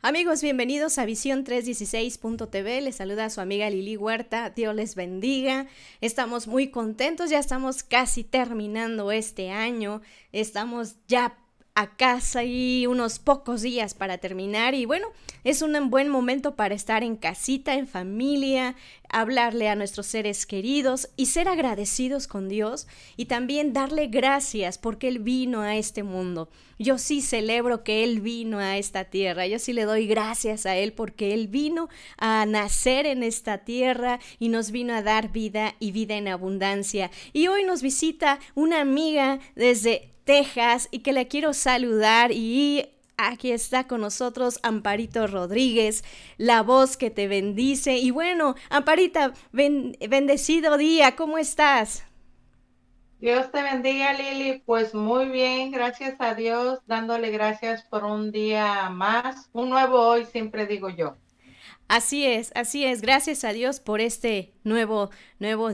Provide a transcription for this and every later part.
Amigos, bienvenidos a Visión 316.tv. Les saluda a su amiga Lili Huerta. Dios les bendiga. Estamos muy contentos. Ya estamos casi terminando este año. Estamos ya a casa y unos pocos días para terminar. Y bueno, es un buen momento para estar en casita, en familia, hablarle a nuestros seres queridos y ser agradecidos con Dios y también darle gracias porque Él vino a este mundo. Yo sí celebro que Él vino a esta tierra, yo sí le doy gracias a Él porque Él vino a nacer en esta tierra y nos vino a dar vida y vida en abundancia. Y hoy nos visita una amiga desde Texas y que le quiero saludar y aquí está con nosotros Amparito Rodríguez, la voz que te bendice. Y bueno, Amparita, bendecido día, ¿cómo estás? Dios te bendiga, Lili. Pues muy bien, gracias a Dios, dándole gracias por un día más, un nuevo hoy, siempre digo yo. Así es, gracias a Dios por este nuevo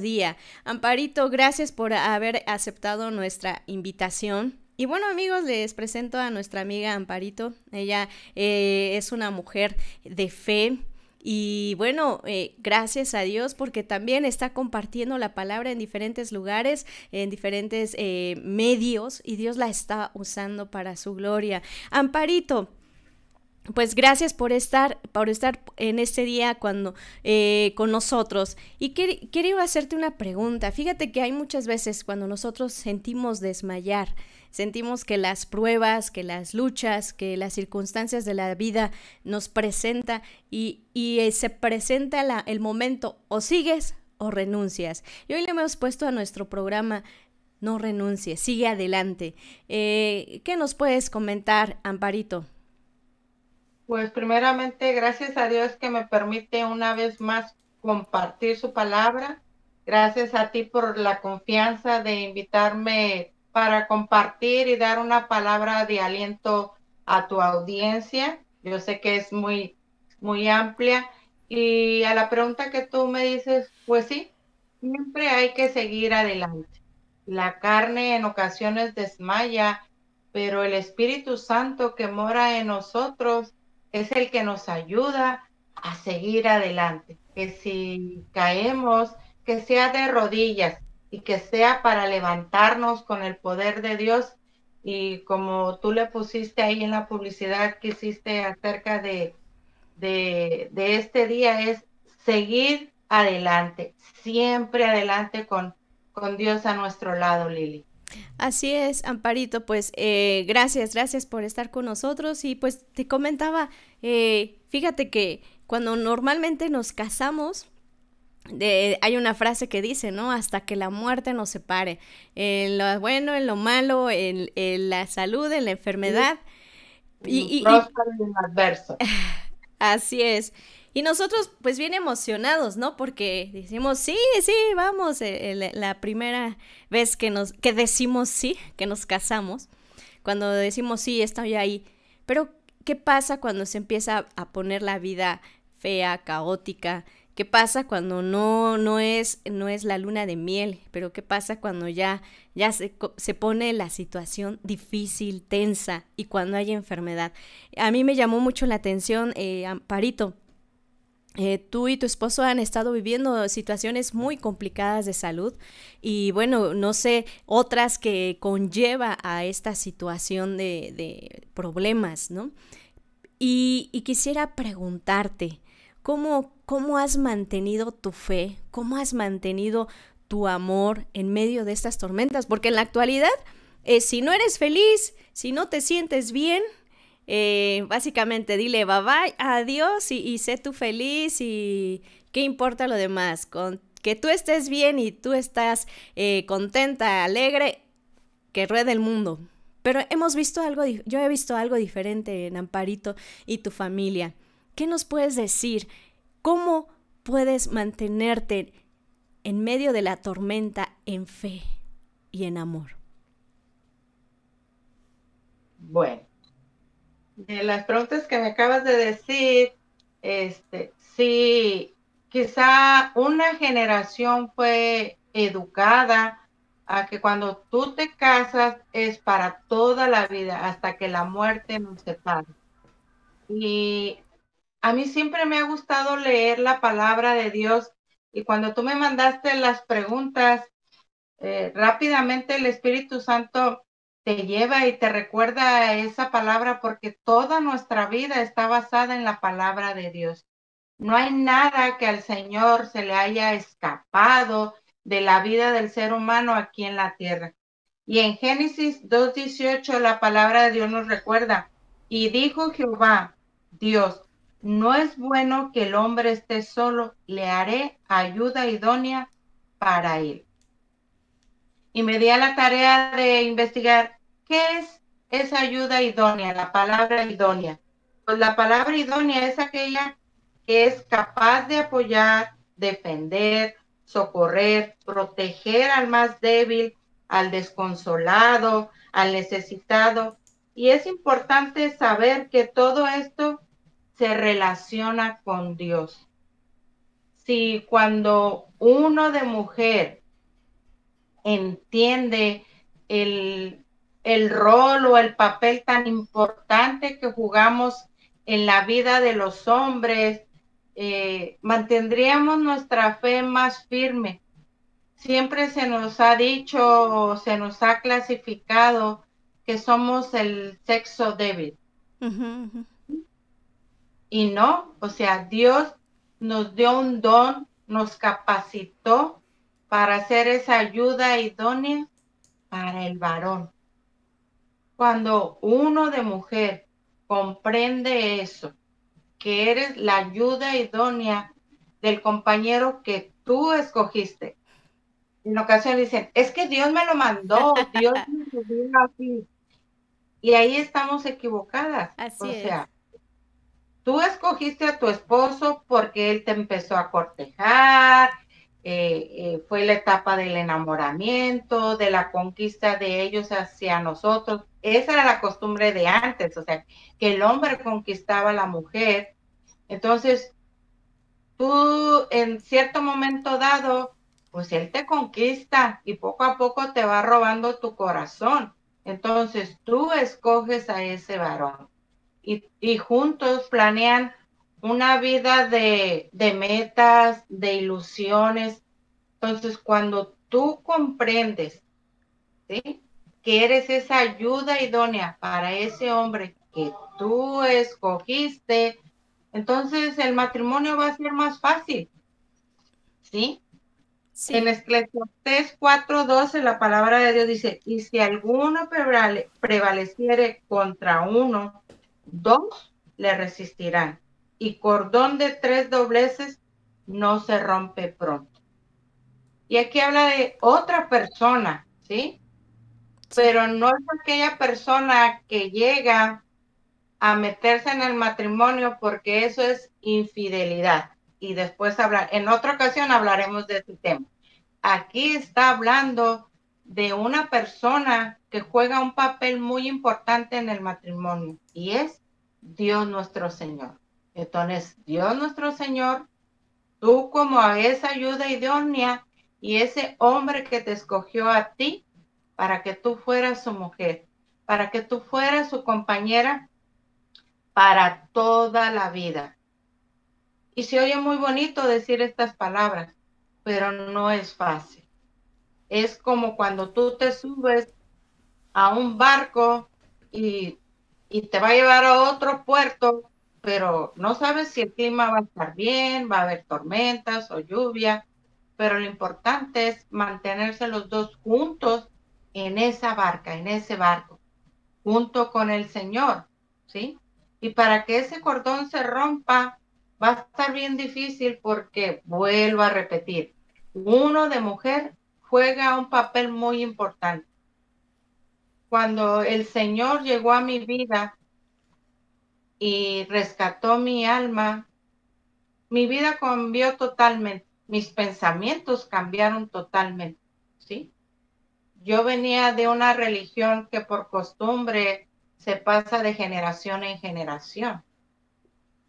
día. Amparito, gracias por haber aceptado nuestra invitación. Y bueno amigos, les presento a nuestra amiga Amparito. Ella es una mujer de fe, y bueno, gracias a Dios porque también está compartiendo la palabra en diferentes lugares, en diferentes medios, y Dios la está usando para su gloria. Amparito, pues gracias por estar en este día con nosotros. Y quería hacerte una pregunta. Fíjate que hay muchas veces cuando nosotros sentimos desmayar, sentimos que las pruebas, que las luchas, que las circunstancias de la vida nos presenta y se presenta el momento, o sigues o renuncias. Y hoy le hemos puesto a nuestro programa No renuncies, sigue adelante. ¿Qué nos puedes comentar, Amparito? Pues primeramente, gracias a Dios que me permite una vez más compartir su palabra. Gracias a ti por la confianza de invitarme para compartir y dar una palabra de aliento a tu audiencia. Yo sé que es muy amplia. Y a la pregunta que tú me dices, pues sí, siempre hay que seguir adelante. La carne en ocasiones desmaya, pero el Espíritu Santo que mora en nosotros es el que nos ayuda a seguir adelante. Que si caemos, que sea de rodillas y que sea para levantarnos con el poder de Dios. Y como tú le pusiste ahí en la publicidad que hiciste acerca de este día, es seguir adelante, siempre adelante con Dios a nuestro lado, Lili. Así es, Amparito, pues gracias por estar con nosotros. Y pues te comentaba, fíjate que cuando normalmente nos casamos, hay una frase que dice, ¿no? Hasta que la muerte nos separe, en lo bueno, en lo malo, en la salud, en la Sí, enfermedad. Y, en y, próspero y en adverso. Así es. Y nosotros pues bien emocionados, ¿no? Porque decimos, sí, sí, vamos, la primera vez que decimos sí, que nos casamos, cuando decimos sí, estoy ahí. Pero, ¿qué pasa cuando se empieza a poner la vida fea, caótica? ¿Qué pasa cuando no es la luna de miel? Pero ¿qué pasa cuando ya se pone la situación difícil, tensa, y cuando hay enfermedad? A mí me llamó mucho la atención, Amparito. Tú y tu esposo han estado viviendo situaciones muy complicadas de salud y bueno, no sé, otras que conlleva a esta situación de problemas, ¿no? Y quisiera preguntarte, ¿cómo has mantenido tu fe? ¿Cómo has mantenido tu amor en medio de estas tormentas? Porque en la actualidad, si no eres feliz, si no te sientes bien, básicamente dile bye bye, adiós y sé tú feliz y qué importa lo demás. Con que tú estés bien y tú estás contenta, alegre, que ruede el mundo. Pero yo he visto algo diferente en Amparito y tu familia. ¿Qué nos puedes decir? ¿Cómo puedes mantenerte en medio de la tormenta en fe y en amor? Bueno, de las preguntas que me acabas de decir, sí, quizá una generación fue educada a que cuando tú te casas es para toda la vida, hasta que la muerte nos separe. Y a mí siempre me ha gustado leer la palabra de Dios. Y cuando tú me mandaste las preguntas, rápidamente el Espíritu Santo te lleva y te recuerda esa palabra porque toda nuestra vida está basada en la palabra de Dios. No hay nada que al Señor se le haya escapado de la vida del ser humano aquí en la tierra. Y en Génesis 2:18 la palabra de Dios nos recuerda, y dijo Jehová, Dios, no es bueno que el hombre esté solo, le haré ayuda idónea para él. Y me di a la tarea de investigar qué es esa ayuda idónea, la palabra idónea. Pues la palabra idónea es aquella que es capaz de apoyar, defender, socorrer, proteger al más débil, al desconsolado, al necesitado. Y es importante saber que todo esto se relaciona con Dios. Si cuando uno de mujer entiende el, el rol o el papel tan importante que jugamos en la vida de los hombres, mantendríamos nuestra fe más firme. Siempre se nos ha dicho, se nos ha clasificado que somos el sexo débil. Ujú, ujú. Y no, o sea, Dios nos dio un don, nos capacitó para hacer esa ayuda idónea para el varón. Cuando uno de mujer comprende eso, que eres la ayuda idónea del compañero que tú escogiste. En ocasiones dicen, es que Dios me lo mandó, Dios me lo dio así. Y ahí estamos equivocadas. Así O es. sea, tú escogiste a tu esposo porque él te empezó a cortejar, fue la etapa del enamoramiento, de la conquista de ellos hacia nosotros. Esa era la costumbre de antes, o sea, que el hombre conquistaba a la mujer. Entonces, tú en cierto momento dado, pues él te conquista y poco a poco te va robando tu corazón. Entonces, tú escoges a ese varón y juntos planean una vida de metas, de ilusiones. Entonces, cuando tú comprendes, ¿sí?, que eres esa ayuda idónea para ese hombre que tú escogiste, entonces el matrimonio va a ser más fácil, ¿sí? En Sí. Eclesiastés 4:12 la palabra de Dios dice, y si alguno prevaleciere contra uno, dos le resistirán, y cordón de tres dobleces no se rompe pronto. Y aquí habla de otra persona, ¿sí? Sí. Pero no es aquella persona que llega a meterse en el matrimonio porque eso es infidelidad. Y después en otra ocasión hablaremos de este tema. Aquí está hablando de una persona que juega un papel muy importante en el matrimonio y es Dios nuestro Señor. Entonces, Dios nuestro Señor, tú como a esa ayuda idónea y ese hombre que te escogió a ti para que tú fueras su mujer, para que tú fueras su compañera para toda la vida. Y se oye muy bonito decir estas palabras, pero no es fácil. Es como cuando tú te subes a un barco y, y te va a llevar a otro puerto, pero no sabes si el clima va a estar bien, va a haber tormentas o lluvia, pero lo importante es mantenerse los dos juntos en esa barca, en ese barco, junto con el Señor, ¿sí? Y para que ese cordón se rompa, va a estar bien difícil porque, vuelvo a repetir, uno de mujer juega un papel muy importante. Cuando el Señor llegó a mi vida y rescató mi vida cambió totalmente, mis pensamientos cambiaron totalmente, ¿sí? Yo venía de una religión que por costumbre se pasa de generación en generación.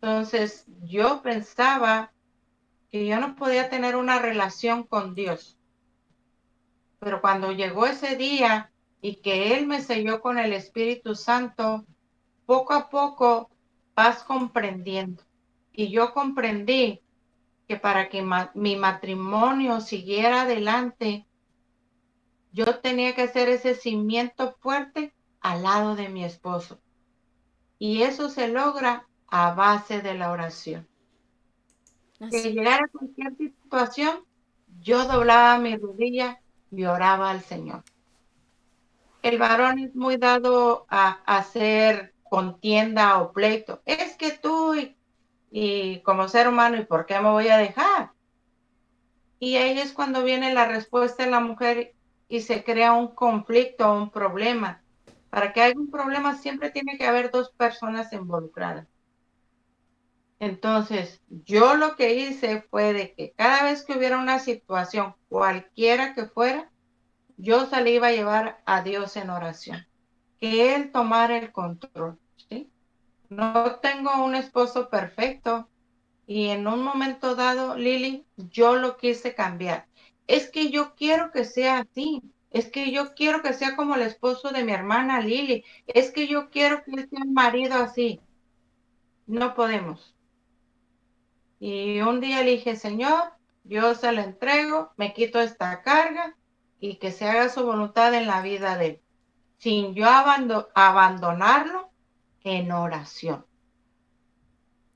Entonces, yo pensaba que yo no podía tener una relación con Dios. Pero cuando llegó ese día y que Él me selló con el Espíritu Santo, poco a poco vas comprendiendo. Y yo comprendí que para que mi matrimonio siguiera adelante, yo tenía que hacer ese cimiento fuerte al lado de mi esposo. Y eso se logra a base de la oración. Que llegara a cualquier situación, yo doblaba mi rodilla y oraba al Señor. El varón es muy dado a hacer contienda o pleito. Es que tú y como ser humano, ¿y por qué me voy a dejar? Y ahí es cuando viene la respuesta de la mujer y se crea un conflicto o un problema. Para que haya un problema siempre tiene que haber dos personas involucradas. Entonces, yo lo que hice fue de que cada vez que hubiera una situación, cualquiera que fuera, yo salí iba a llevar a Dios en oración. Que Él tomara el control, ¿sí? No tengo un esposo perfecto y en un momento dado, Lili, yo lo quise cambiar. Es que yo quiero que sea así. Es que yo quiero que sea como el esposo de mi hermana Lili. Es que yo quiero que sea un marido así. No podemos. Y un día le dije, Señor, yo se lo entrego, me quito esta carga y que se haga su voluntad en la vida de él, sin yo abandonarlo en oración.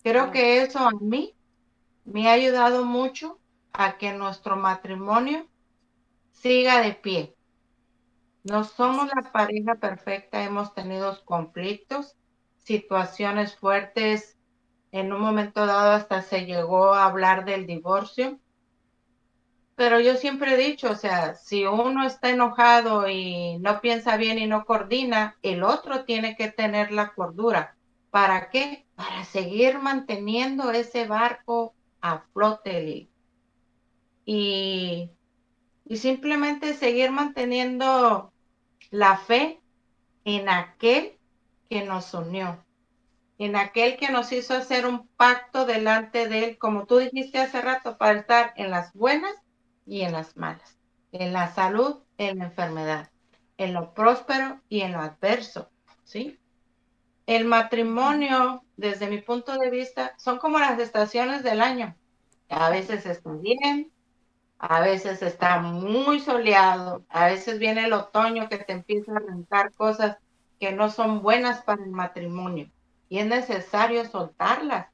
Creo que eso a mí me ha ayudado mucho a que nuestro matrimonio siga de pie. No somos la pareja perfecta, hemos tenido conflictos, situaciones fuertes. En un momento dado hasta se llegó a hablar del divorcio. Pero yo siempre he dicho, o sea, si uno está enojado y no piensa bien y no coordina, el otro tiene que tener la cordura. ¿Para qué? Para seguir manteniendo ese barco a flote. Y simplemente seguir manteniendo la fe en aquel que nos unió, en aquel que nos hizo hacer un pacto delante de él, como tú dijiste hace rato, para estar en las buenas y en las malas, en la salud, en la enfermedad, en lo próspero y en lo adverso, ¿sí? El matrimonio, desde mi punto de vista, son como las estaciones del año. A veces está bien, a veces está muy soleado, a veces viene el otoño que te empieza a arrancar cosas que no son buenas para el matrimonio y es necesario soltarlas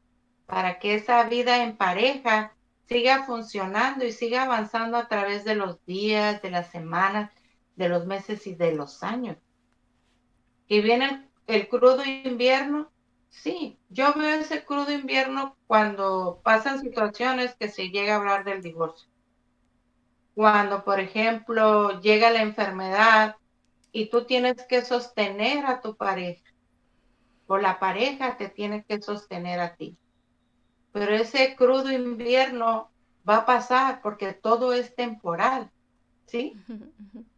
para que esa vida en pareja siga funcionando y siga avanzando a través de los días, de las semanas, de los meses y de los años. Y viene el crudo invierno. Sí, yo veo ese crudo invierno cuando pasan situaciones que se llega a hablar del divorcio. Cuando, por ejemplo, llega la enfermedad y tú tienes que sostener a tu pareja, o la pareja te tiene que sostener a ti. Pero ese crudo invierno va a pasar porque todo es temporal, ¿sí?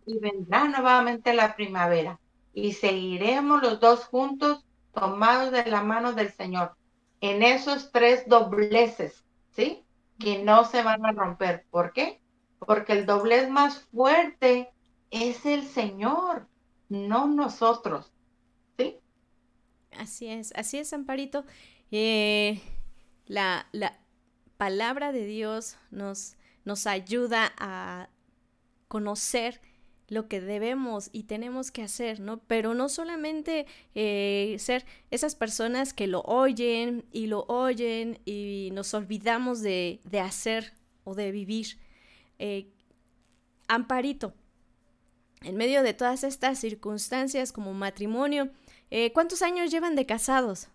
Y vendrá nuevamente la primavera y seguiremos los dos juntos tomados de la mano del Señor en esos tres dobleces, ¿sí? Que no se van a romper. ¿Por qué? Porque el doblez más fuerte es el Señor, no nosotros, ¿sí? Así es, Amparito. La palabra de Dios nos ayuda a conocer lo que debemos y tenemos que hacer, ¿no? Pero no solamente ser esas personas que lo oyen y nos olvidamos de hacer o de vivir. Amparito, en medio de todas estas circunstancias como matrimonio, ¿cuántos años llevan de casados?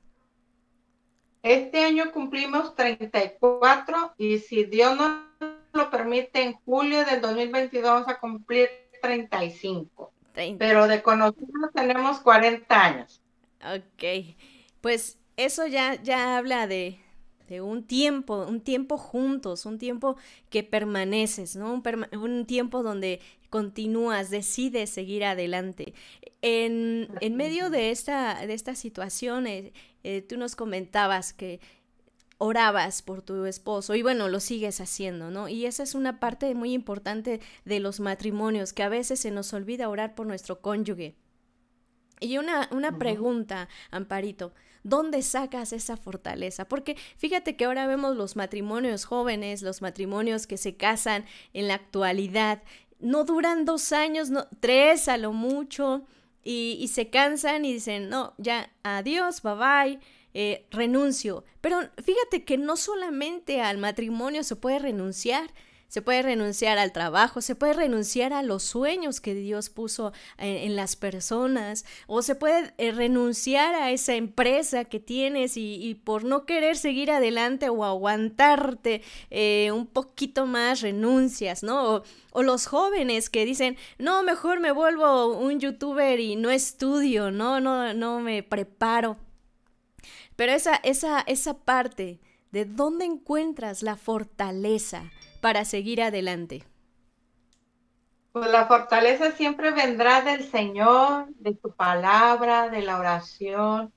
Este año cumplimos 34 y si Dios nos lo permite, en julio del 2022 vamos a cumplir 35. 30. Pero de conocidos tenemos 40 años. Ok, pues eso ya habla de un tiempo juntos, un tiempo que permaneces, ¿no? Un tiempo donde continúas, decides seguir adelante. En medio de esta situación, tú nos comentabas que orabas por tu esposo y bueno, lo sigues haciendo, ¿no? Y esa es una parte muy importante de los matrimonios, que a veces se nos olvida orar por nuestro cónyuge. Y una Ujú. pregunta, Amparito, ¿dónde sacas esa fortaleza? Porque fíjate que ahora vemos los matrimonios jóvenes, los matrimonios que se casan en la actualidad, no duran 2 años, no, 3 a lo mucho, y se cansan y dicen, no, ya, adiós, bye bye, renuncio. Pero fíjate que no solamente al matrimonio se puede renunciar al trabajo, se puede renunciar a los sueños que Dios puso en las personas, o se puede renunciar a esa empresa que tienes y por no querer seguir adelante o aguantarte un poquito más renuncias, ¿no? O los jóvenes que dicen, no, mejor me vuelvo un youtuber y no estudio, no me preparo. Pero esa parte, ¿de dónde encuentras la fortaleza para seguir adelante? Pues la fortaleza siempre vendrá del Señor, de su palabra, de la oración.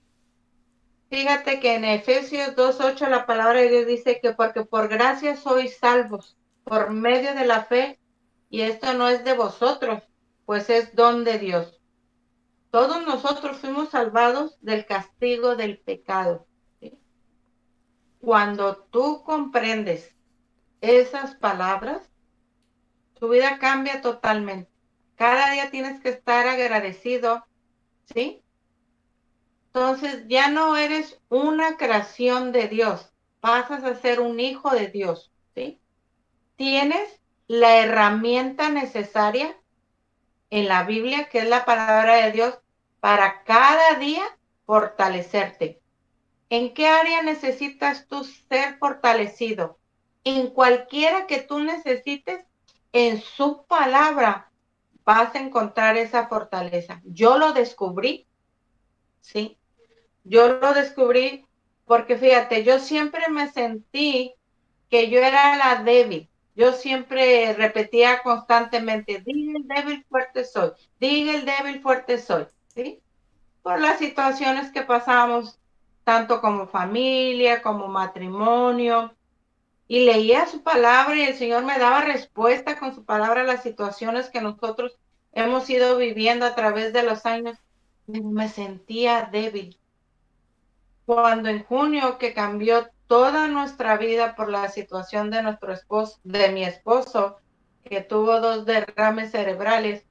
Fíjate que en Efesios 2:8 la palabra de Dios dice que porque por gracia sois salvos por medio de la fe, y esto no es de vosotros, pues es don de Dios. Todos nosotros fuimos salvados del castigo del pecado. ¿Sí? Cuando tú comprendes esas palabras, tu vida cambia totalmente. Cada día tienes que estar agradecido, ¿sí? Entonces ya no eres una creación de Dios, pasas a ser un hijo de Dios, ¿sí? Tienes la herramienta necesaria en la Biblia, que es la palabra de Dios, para cada día fortalecerte. ¿En qué área necesitas tú ser fortalecido? En cualquiera que tú necesites, en su palabra vas a encontrar esa fortaleza. Yo lo descubrí, ¿sí? Yo lo descubrí porque fíjate, yo siempre me sentí que yo era la débil. Yo siempre repetía constantemente, diga el débil fuerte soy, diga el débil fuerte soy, ¿sí? Por las situaciones que pasamos, tanto como familia, como matrimonio, y leía su palabra y el Señor me daba respuesta con su palabra a las situaciones que nosotros hemos ido viviendo a través de los años. Me sentía débil. Cuando en junio que cambió toda nuestra vida por la situación de nuestro esposo, de mi esposo, que tuvo 2 derrames cerebrales,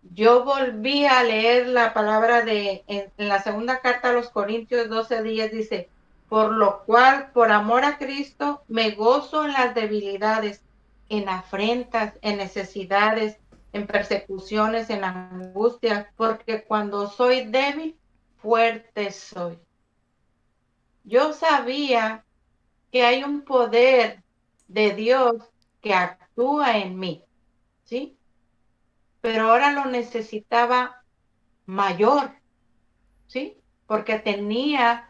yo volví a leer la palabra en la segunda carta a los Corintios 12:10 dice, por lo cual, por amor a Cristo, me gozo en las debilidades, en afrentas, en necesidades, en persecuciones, en angustias, porque cuando soy débil, fuerte soy. Yo sabía que hay un poder de Dios que actúa en mí, ¿sí? Pero ahora lo necesitaba mayor, ¿sí? Porque tenía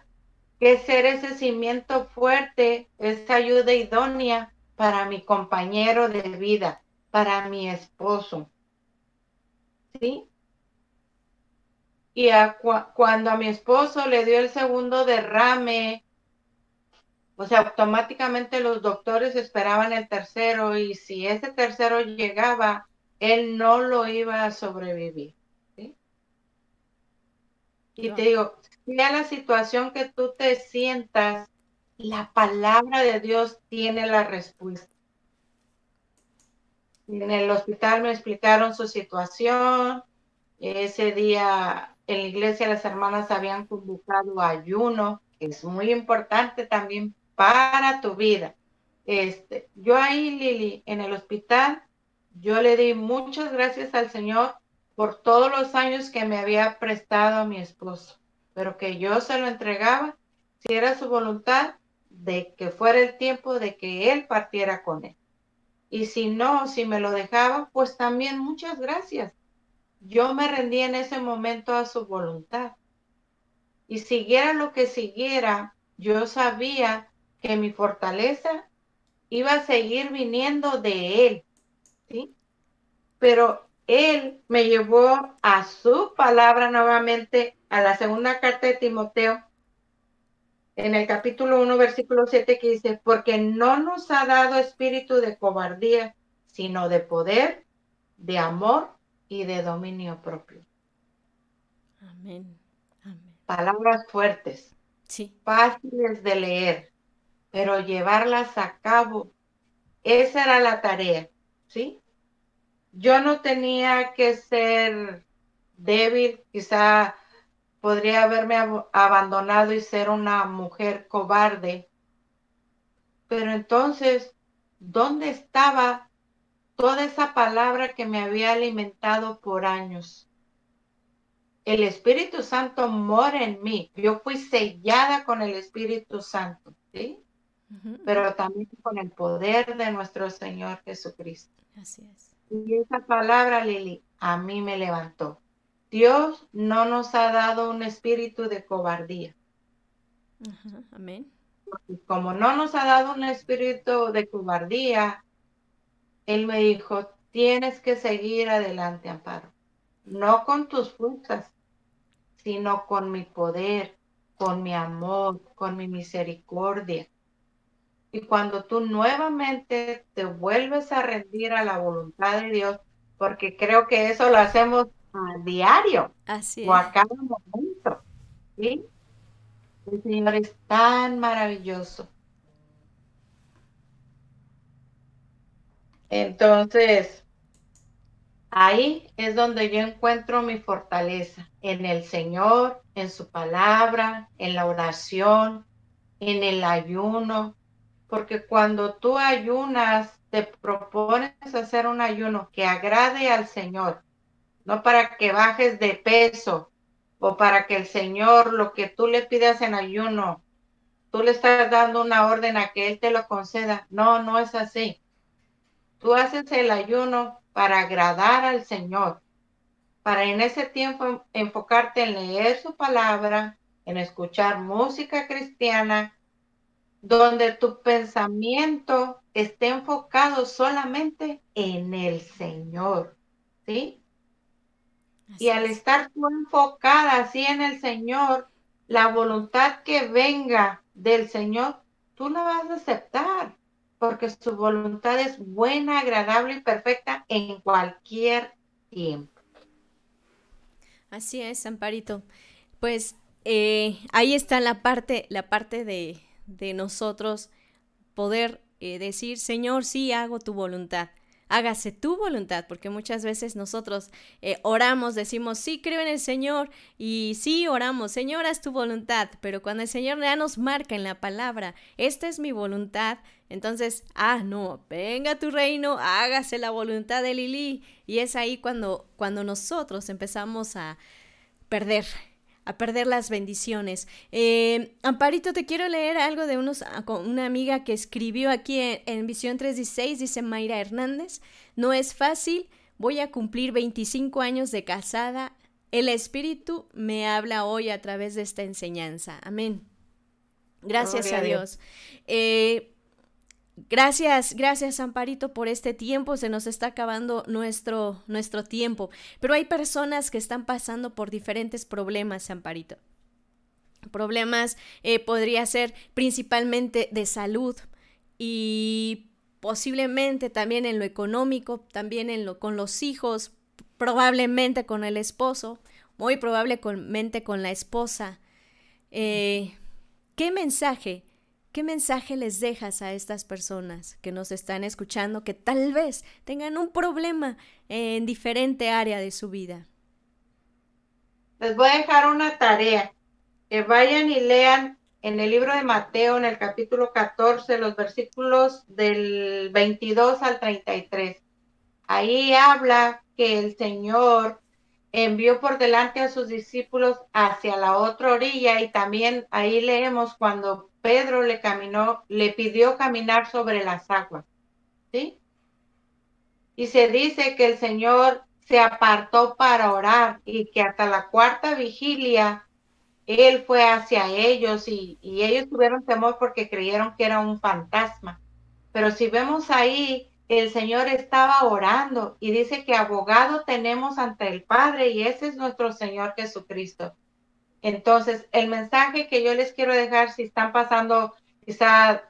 que ser ese cimiento fuerte, esa ayuda idónea para mi compañero de vida, para mi esposo, ¿sí? Y cuando a mi esposo le dio el segundo derrame, o sea, automáticamente los doctores esperaban el tercero y si ese tercero llegaba, él no lo iba a sobrevivir, ¿sí? Y te Wow. digo, sea la situación que tú te sientas, la palabra de Dios tiene la respuesta. En el hospital me explicaron su situación. Ese día en la iglesia las hermanas habían convocado ayuno, que es muy importante también para tu vida. Yo ahí, Lili, en el hospital, yo le di muchas gracias al Señor por todos los años que me había prestado a mi esposo, pero que yo se lo entregaba si era su voluntad de que fuera el tiempo de que él partiera con él. Y si no, si me lo dejaba, pues también muchas gracias. Yo me rendí en ese momento a su voluntad. Y siguiera lo que siguiera, yo sabía que mi fortaleza iba a seguir viniendo de él, ¿sí? Pero él me llevó a su palabra nuevamente, a la segunda carta de Timoteo, en el capítulo 1, versículo 7, que dice, porque no nos ha dado espíritu de cobardía, sino de poder, de amor y de dominio propio. Amén. Amén. Palabras fuertes, Sí. fáciles de leer, pero llevarlas a cabo, esa era la tarea, ¿sí? Yo no tenía que ser débil, quizá podría haberme abandonado y ser una mujer cobarde, pero entonces, ¿dónde estaba toda esa palabra que me había alimentado por años? El Espíritu Santo mora en mí. Yo fui sellada con el Espíritu Santo, ¿sí? Ujú, ujú. Pero también con el poder de nuestro Señor Jesucristo. Así es. Y esa palabra, Lili, a mí me levantó. Dios no nos ha dado un espíritu de cobardía. Ajá, amén. Y como no nos ha dado un espíritu de cobardía, Él me dijo, tienes que seguir adelante, Amparo. No con tus fuerzas, sino con mi poder, con mi amor, con mi misericordia. Y cuando tú nuevamente te vuelves a rendir a la voluntad de Dios, porque creo que eso lo hacemos a diario Así o es. a cada momento, ¿sí? El Señor es tan maravilloso. Entonces, ahí es donde yo encuentro mi fortaleza, en el Señor, en su palabra, en la oración, en el ayuno, porque cuando tú ayunas, te propones hacer un ayuno que agrade al Señor, no para que bajes de peso o para que el Señor, lo que tú le pidas en ayuno, tú le estás dando una orden a que Él te lo conceda. No, no es así. Tú haces el ayuno para agradar al Señor, para en ese tiempo enfocarte en leer su palabra, en escuchar música cristiana, donde tu pensamiento esté enfocado solamente en el Señor, ¿sí? Y Así al es. estar tú enfocada así en el Señor, la voluntad que venga del Señor, tú la vas a aceptar, porque su voluntad es buena, agradable y perfecta en cualquier tiempo. Así es, Amparito. Pues ahí está la parte de nosotros poder decir, Señor, sí hago tu voluntad. Hágase tu voluntad, porque muchas veces nosotros oramos, decimos, sí creo en el Señor y sí oramos, Señor, haz tu voluntad, pero cuando el Señor ya nos marca en la palabra, esta es mi voluntad, entonces, no, venga tu reino, hágase la voluntad de Lili. Y es ahí cuando nosotros empezamos perder, a perder las bendiciones. Amparito, te quiero leer algo de una amiga que escribió aquí en Visión 316, dice Mayra Hernández, no es fácil, voy a cumplir 25 años de casada, el Espíritu me habla hoy a través de esta enseñanza. Amén. Gracias Gloria a a Dios. Dios. Gracias Amparito por este tiempo, se nos está acabando nuestro tiempo, pero hay personas que están pasando por diferentes problemas, Amparito. Problemas podría ser principalmente de salud y posiblemente también en lo económico, también con los hijos, probablemente con el esposo, muy probablemente con la esposa. ¿Qué mensaje? ¿Qué mensaje les dejas a estas personas que nos están escuchando que tal vez tengan un problema en diferente área de su vida? Les voy a dejar una tarea, que vayan y lean en el libro de Mateo, en el capítulo 14, los versículos del 22 al 33. Ahí habla que el Señor envió por delante a sus discípulos hacia la otra orilla y también ahí leemos cuando Pedro le pidió caminar sobre las aguas, ¿sí? Y se dice que el Señor se apartó para orar y que hasta la cuarta vigilia él fue hacia ellos y ellos tuvieron temor porque creyeron que era un fantasma. Pero si vemos ahí, el Señor estaba orando y dice que abogado tenemos ante el Padre y ese es nuestro Señor Jesucristo. Entonces, el mensaje que yo les quiero dejar, si están pasando quizá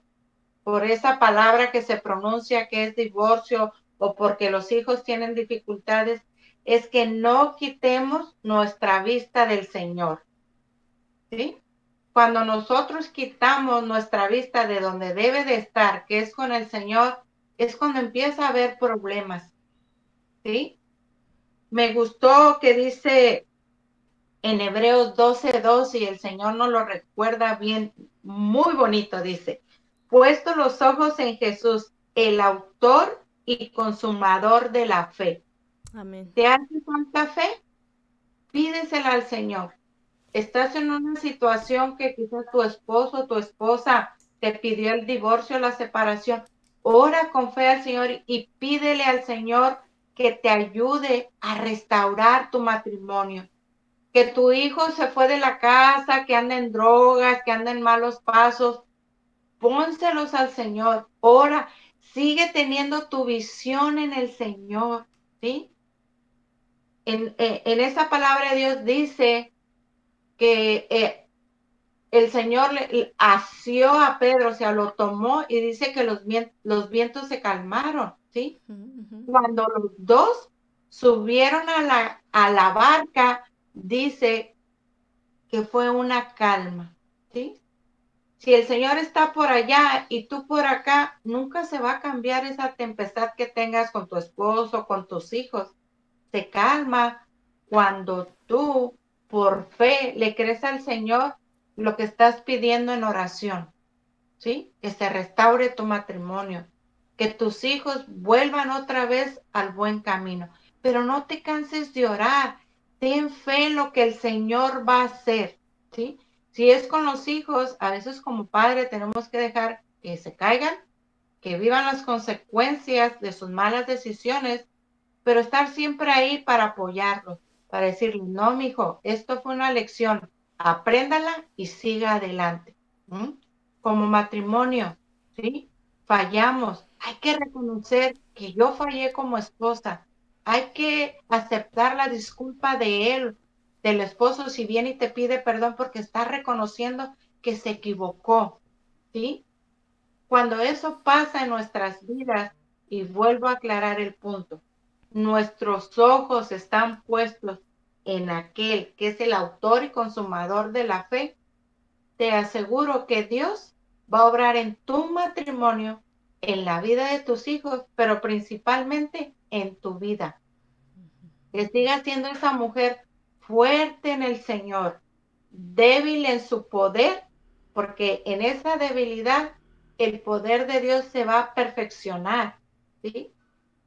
por esa palabra que se pronuncia que es divorcio o porque los hijos tienen dificultades, es que no quitemos nuestra vista del Señor, ¿sí? Cuando nosotros quitamos nuestra vista de donde debe de estar, que es con el Señor, es cuando empieza a haber problemas, ¿sí? Me gustó que dice en Hebreos 12:2, y el Señor nos lo recuerda bien, muy bonito, dice, puesto los ojos en Jesús, el autor y consumador de la fe. Amén. ¿Te hace falta fe? Pídesela al Señor. Estás en una situación que quizás tu esposo o tu esposa te pidió el divorcio o la separación. Ora con fe al Señor y pídele al Señor que te ayude a restaurar tu matrimonio. Que tu hijo se fue de la casa, que anda en drogas, que anda en malos pasos, pónselos al Señor. Ora, sigue teniendo tu visión en el Señor, ¿sí? En esa palabra de Dios dice que el Señor le asió a Pedro, o sea, lo tomó y dice que los vientos se calmaron, ¿sí? Cuando los dos subieron a la barca, dice que fue una calma, ¿sí? Si el Señor está por allá y tú por acá, nunca se va a cambiar esa tempestad que tengas con tu esposo, con tus hijos. Se calma cuando tú, por fe, le crees al Señor lo que estás pidiendo en oración, ¿sí? Que se restaure tu matrimonio, que tus hijos vuelvan otra vez al buen camino. Pero no te canses de orar. Ten fe en lo que el Señor va a hacer, ¿sí? Si es con los hijos, a veces como padre tenemos que dejar que se caigan, que vivan las consecuencias de sus malas decisiones, pero estar siempre ahí para apoyarlos, para decirle, no, mijo, esto fue una lección, apréndala y siga adelante. Como matrimonio, ¿sí? Fallamos, hay que reconocer que yo fallé como esposa, hay que aceptar la disculpa de él, del esposo, si viene y te pide perdón porque está reconociendo que se equivocó, ¿sí? Cuando eso pasa en nuestras vidas, y vuelvo a aclarar el punto, nuestros ojos están puestos en aquel que es el autor y consumador de la fe, te aseguro que Dios va a obrar en tu matrimonio, en la vida de tus hijos, pero principalmente en tu vida. Que sigas siendo esa mujer fuerte en el Señor, débil en su poder, porque en esa debilidad el poder de Dios se va a perfeccionar, ¿sí?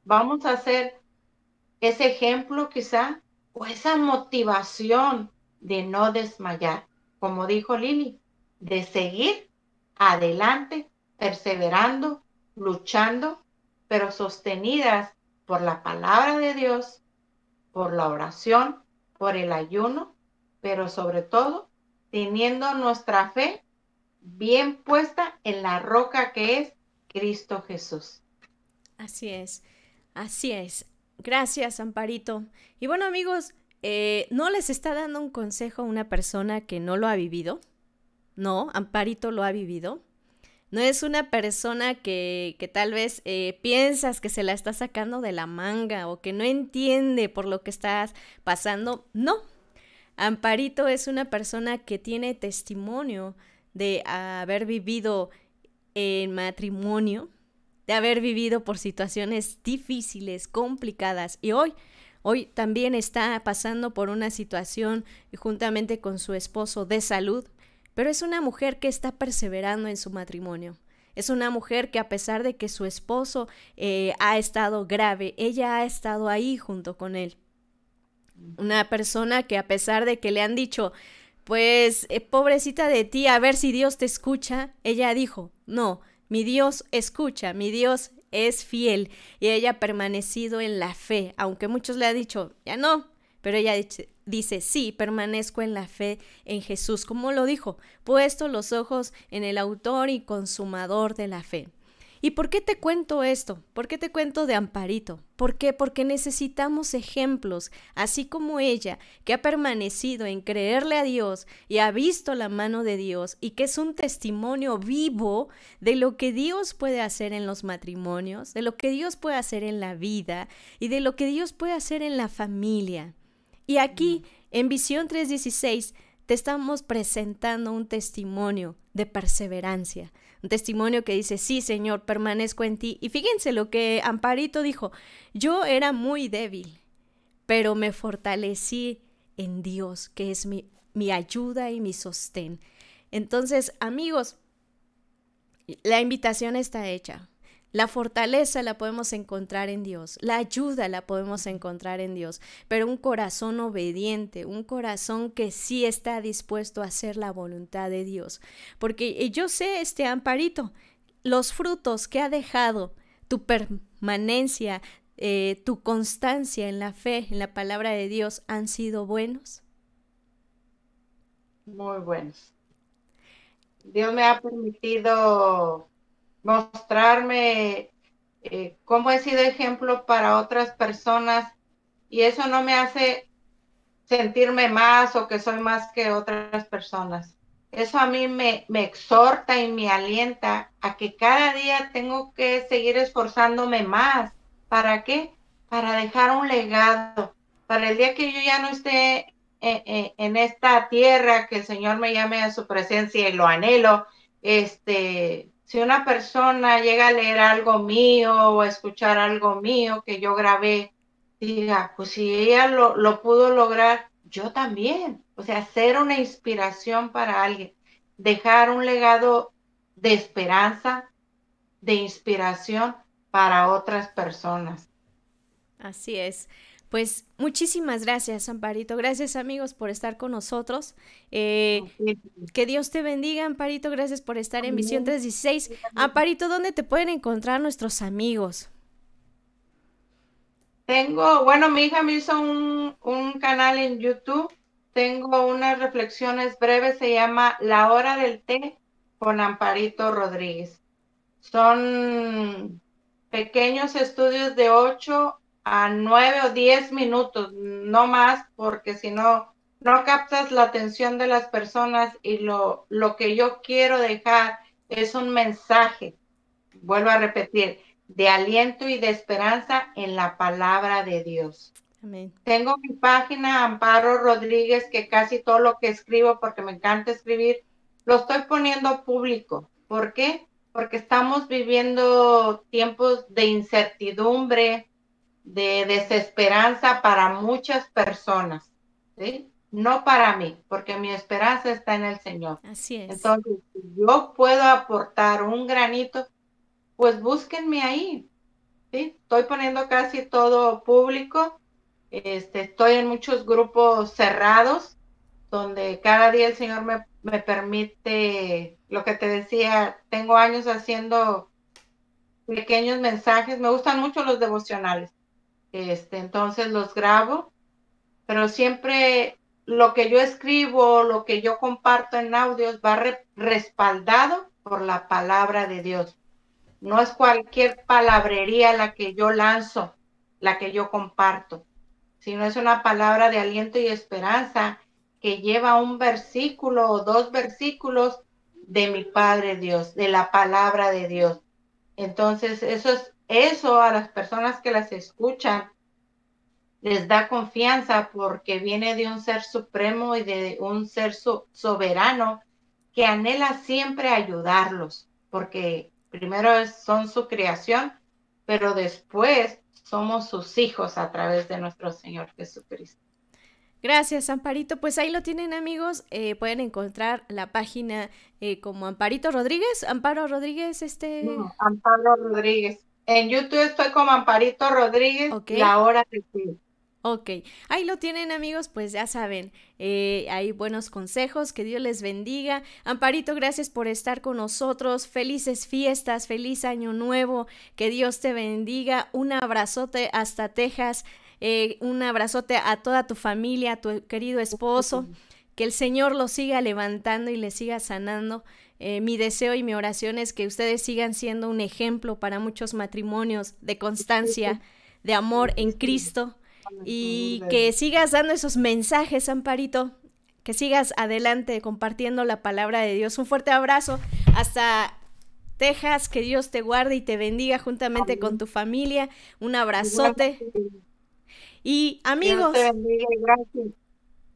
Vamos a hacer ese ejemplo quizá, o esa motivación de no desmayar, como dijo Lili, de seguir adelante, perseverando, luchando, pero sostenidas por la palabra de Dios, por la oración, por el ayuno, pero sobre todo teniendo nuestra fe bien puesta en la roca que es Cristo Jesús. Así es, así es. Gracias, Amparito. Y bueno, amigos, ¿no les está dando un consejo a una persona que no lo ha vivido? No, Amparito lo ha vivido. No es una persona que tal vez piensas que se la está sacando de la manga o que no entiende por lo que estás pasando. No, Amparito es una persona que tiene testimonio de haber vivido en matrimonio, de haber vivido por situaciones difíciles, complicadas, y hoy también está pasando por una situación juntamente con su esposo de salud, pero es una mujer que está perseverando en su matrimonio. Es una mujer que, a pesar de que su esposo ha estado grave, ella ha estado ahí junto con él. Una persona que, a pesar de que le han dicho, pues pobrecita de ti, a ver si Dios te escucha, ella dijo, no, mi Dios escucha, mi Dios es fiel, y ella ha permanecido en la fe, aunque muchos le han dicho, ya no, pero ella dice, sí, permanezco en la fe en Jesús, como lo dijo, puesto los ojos en el autor y consumador de la fe. ¿Y por qué te cuento esto? ¿Por qué te cuento de Amparito? ¿Por qué? Porque necesitamos ejemplos, así como ella, que ha permanecido en creerle a Dios y ha visto la mano de Dios y que es un testimonio vivo de lo que Dios puede hacer en los matrimonios, de lo que Dios puede hacer en la vida y de lo que Dios puede hacer en la familia. Y aquí, en Visión 316, te estamos presentando un testimonio de perseverancia. Un testimonio que dice, sí, Señor, permanezco en ti. Y fíjense lo que Amparito dijo, yo era muy débil, pero me fortalecí en Dios, que es mi ayuda y mi sostén. Entonces, amigos, la invitación está hecha. La fortaleza la podemos encontrar en Dios, la ayuda la podemos encontrar en Dios, pero un corazón obediente, un corazón que sí está dispuesto a hacer la voluntad de Dios. Porque yo sé, Amparito, los frutos que ha dejado tu permanencia, tu constancia en la fe, en la palabra de Dios, han sido buenos. Muy buenos. Dios me ha permitido mostrarme cómo he sido ejemplo para otras personas y eso no me hace sentirme más o que soy más que otras personas. Eso a mí me exhorta y me alienta a que cada día tengo que seguir esforzándome más. ¿Para qué? Para dejar un legado. Para el día que yo ya no esté en esta tierra, que el Señor me llame a su presencia y lo anhelo, si una persona llega a leer algo mío o a escuchar algo mío que yo grabé, diga, pues si ella lo pudo lograr, yo también. O sea, ser una inspiración para alguien, dejar un legado de esperanza, de inspiración para otras personas. Así es. Pues muchísimas gracias, Amparito. Gracias, amigos, por estar con nosotros. Que Dios te bendiga, Amparito. Gracias por estar en Visión 316. Amparito, ¿dónde te pueden encontrar nuestros amigos? Bueno, mi hija me hizo un canal en YouTube. Tengo unas reflexiones breves, se llama La Hora del Té con Amparito Rodríguez. Son pequeños estudios de 8 a 9 o 10 minutos, no más, porque si no, no captas la atención de las personas y lo que yo quiero dejar es un mensaje, vuelvo a repetir, de aliento y de esperanza en la palabra de Dios. Amén. Tengo mi página Amparo Rodríguez, que casi todo lo que escribo, porque me encanta escribir, lo estoy poniendo público. ¿Por qué? Porque estamos viviendo tiempos de incertidumbre, de desesperanza para muchas personas, ¿sí? No para mí, porque mi esperanza está en el Señor. Así es. Entonces, si yo puedo aportar un granito, pues búsquenme ahí, ¿sí? Estoy poniendo casi todo público. Estoy en muchos grupos cerrados, donde cada día el Señor me permite, lo que te decía, tengo años haciendo pequeños mensajes, me gustan mucho los devocionales, entonces los grabo, pero siempre lo que yo escribo, lo que yo comparto en audios va respaldado por la palabra de Dios. No es cualquier palabrería la que yo lanzo, la que yo comparto, sino es una palabra de aliento y esperanza que lleva un versículo o dos versículos de mi Padre Dios, de la palabra de Dios. Entonces, eso a las personas que las escuchan les da confianza porque viene de un ser supremo y de un ser soberano que anhela siempre ayudarlos, porque primero son su creación, pero después somos sus hijos a través de nuestro Señor Jesucristo. Gracias, Amparito. Pues ahí lo tienen, amigos. Pueden encontrar la página como Amparito Rodríguez. Amparo Rodríguez, No, Amparo Rodríguez. En YouTube estoy como Amparito Rodríguez, okay. La Hora del Té. Ok, ahí lo tienen, amigos, pues ya saben, hay buenos consejos, que Dios les bendiga. Amparito, gracias por estar con nosotros, felices fiestas, feliz año nuevo, que Dios te bendiga, un abrazote hasta Texas, un abrazote a toda tu familia, a tu querido esposo, que el Señor los siga levantando y les siga sanando. Mi deseo y mi oración es que ustedes sigan siendo un ejemplo para muchos matrimonios de constancia, de amor en Cristo, y que sigas dando esos mensajes, Amparito, que sigas adelante compartiendo la palabra de Dios. Un fuerte abrazo hasta Texas, que Dios te guarde y te bendiga juntamente con tu familia. Un abrazote. Y amigos, Dios te bendiga y gracias.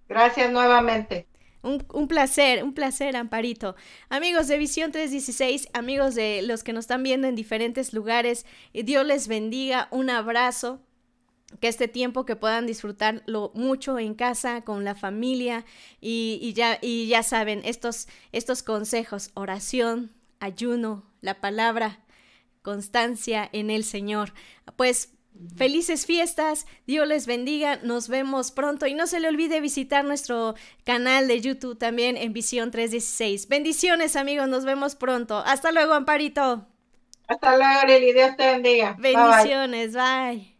Gracias nuevamente. Un placer, Amparito. Amigos de Visión 316, amigos de los que nos están viendo en diferentes lugares, Dios les bendiga, un abrazo, que este tiempo que puedan disfrutarlo mucho en casa, con la familia, y ya saben, estos consejos: oración, ayuno, la palabra, constancia en el Señor. Pues felices fiestas, Dios les bendiga, nos vemos pronto y no se le olvide visitar nuestro canal de YouTube también en Visión 316. Bendiciones, amigos, nos vemos pronto. Hasta luego, Amparito. Hasta luego, Lili, Dios te bendiga. Bendiciones, bye.